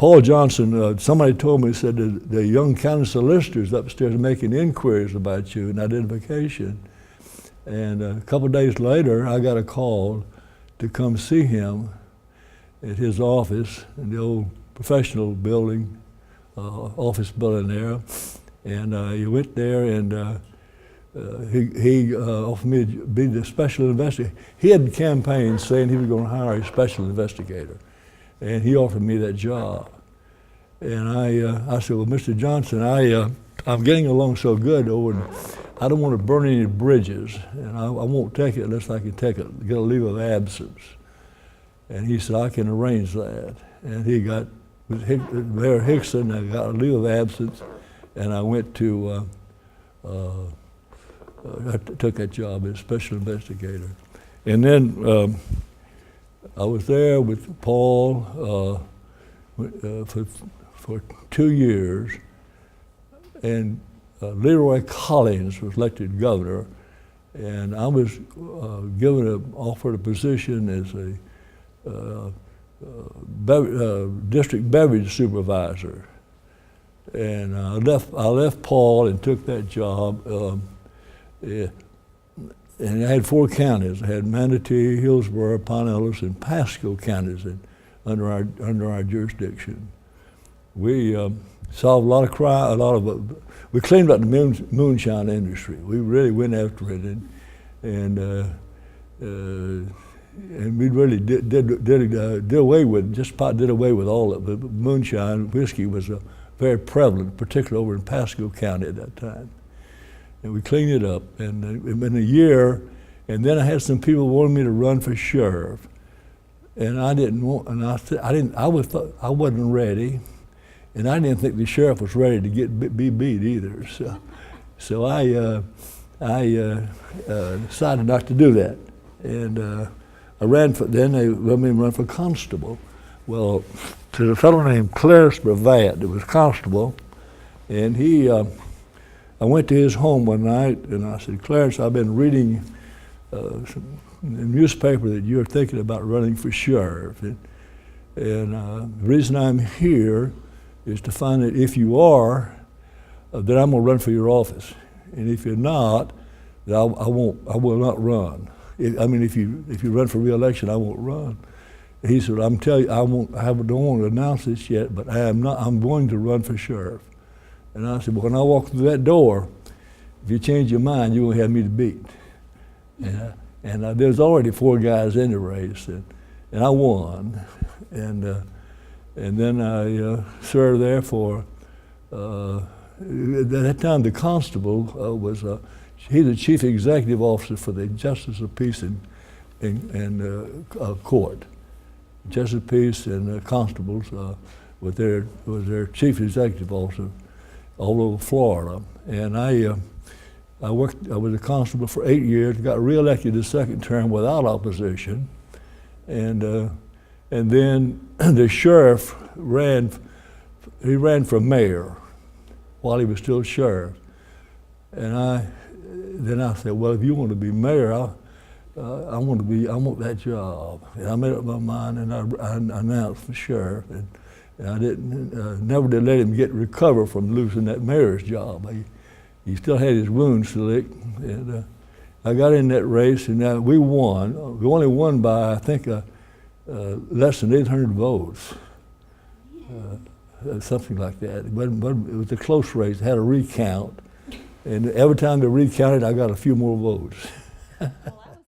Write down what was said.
Paul Johnson, somebody told me, said the young county solicitors upstairs are making inquiries about you and identification. And a couple of days later, I got a call to come see him at his office in the old professional building, office building there. And he went there, and he offered me to be the special investigator. He had campaigned saying he was going to hire a special investigator, and he offered me that job. And I said, well, Mr. Johnson, I'm getting along so good over, I don't want to burn any bridges, and I won't take it unless I can get a leave of absence. And he said, I can arrange that. And he got, with Mayor Hickson, I got a leave of absence, and I went to, I took that job as special investigator. And then I was there with Paul for 2 years, and Leroy Collins was elected governor, and I was offered a position as a district beverage supervisor. And I left Paul and took that job. And I had 4 counties. I had Manatee, Hillsborough, Pinellas, and Pasco counties under our jurisdiction. We solved a lot of crime, we cleaned up the moonshine industry. We really went after it, and we really did away with all of it. Moonshine whiskey was very prevalent, particularly over in Pasco County at that time. And we cleaned it up, and in a year, and then I had some people wanting me to run for sheriff, and I didn't want, and I wasn't ready, and I didn't think the sheriff was ready to be beat either. So I decided not to do that, and I ran for. Then they let me run for constable. Well, there's a fellow named Clarence Brevat that was constable, and he. I went to his home one night, and I said, Clarence, I've been reading the newspaper that you're thinking about running for sheriff. And the reason I'm here is to find out if you are, that I'm going to run for your office. And if you're not, that I will not run. If you run for re-election, I won't run. He said, I'm telling you, don't want to announce this yet, but I'm going to run for sheriff. And I said, well, when I walk through that door, if you change your mind, you're going to have me to beat. And there's already 4 guys in the race, and I won. And then I served there for, at that time the constable was, he's the chief executive officer for the Justice of Peace and court. Justice of Peace and constables was their chief executive officer all over Florida. And I was a constable for 8 years, got reelected the second term without opposition. And then the sheriff ran for mayor while he was still sheriff. And then I said, well, if you want to be mayor, I want that job. And I made up my mind, and I announced for sheriff. And I never did let him recover from losing that mayor's job. He still had his wounds to lick, and I got in that race, and we won. We only won by, I think, less than 800 votes, something like that. But it was a close race. It had a recount, and every time they recounted, I got a few more votes.